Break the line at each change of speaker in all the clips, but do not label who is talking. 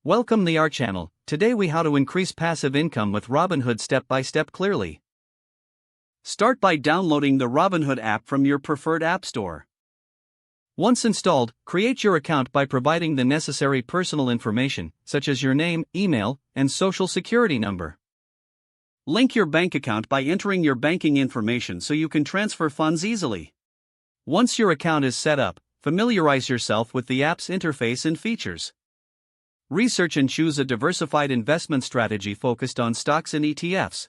Welcome to our channel. Today we how to increase passive income with Robinhood step by step clearly. Start by downloading the Robinhood app from your preferred app store. Once installed, create your account by providing the necessary personal information, such as your name, email, and social security number. Link your bank account by entering your banking information so you can transfer funds easily. Once your account is set up, familiarize yourself with the app's interface and features. Research and choose a diversified investment strategy focused on stocks and ETFs.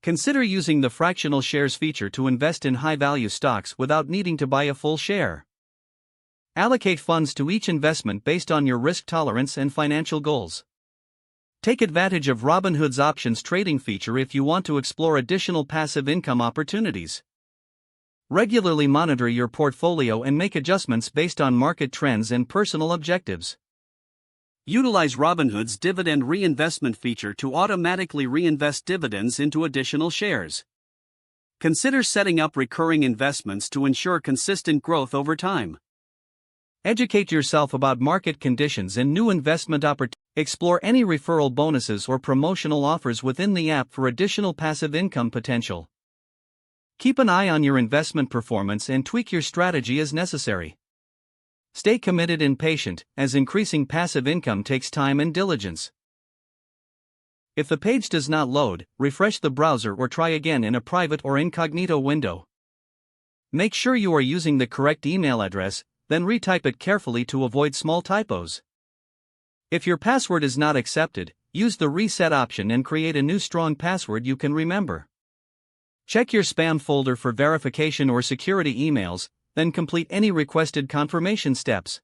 Consider using the fractional shares feature to invest in high-value stocks without needing to buy a full share. Allocate funds to each investment based on your risk tolerance and financial goals. Take advantage of Robinhood's options trading feature if you want to explore additional passive income opportunities. Regularly monitor your portfolio and make adjustments based on market trends and personal objectives. Utilize Robinhood's dividend reinvestment feature to automatically reinvest dividends into additional shares. Consider setting up recurring investments to ensure consistent growth over time. Educate yourself about market conditions and new investment opportunities. Explore any referral bonuses or promotional offers within the app for additional passive income potential. Keep an eye on your investment performance and tweak your strategy as necessary. Stay committed and patient, as increasing passive income takes time and diligence. If the page does not load, refresh the browser or try again in a private or incognito window. Make sure you are using the correct email address, then retype it carefully to avoid small typos. If your password is not accepted, use the reset option and create a new strong password you can remember. Check your spam folder for verification or security emails, then complete any requested confirmation steps.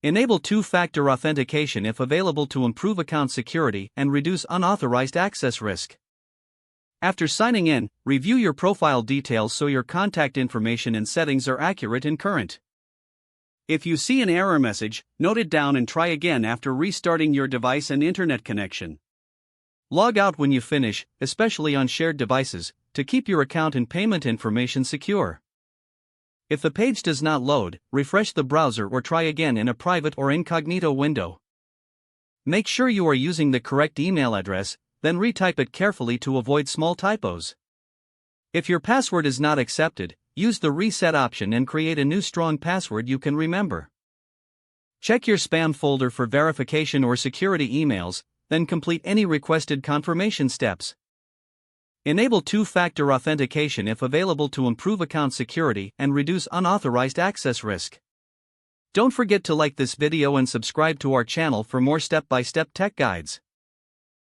Enable two-factor authentication if available to improve account security and reduce unauthorized access risk. After signing in, review your profile details so your contact information and settings are accurate and current. If you see an error message, note it down and try again after restarting your device and internet connection. Log out when you finish, especially on shared devices, to keep your account and payment information secure. If the page does not load, refresh the browser or try again in a private or incognito window. Make sure you are using the correct email address, then retype it carefully to avoid small typos. If your password is not accepted, use the reset option and create a new strong password you can remember. Check your spam folder for verification or security emails, then complete any requested confirmation steps. Enable two-factor authentication if available to improve account security and reduce unauthorized access risk. Don't forget to like this video and subscribe to our channel for more step-by-step tech guides.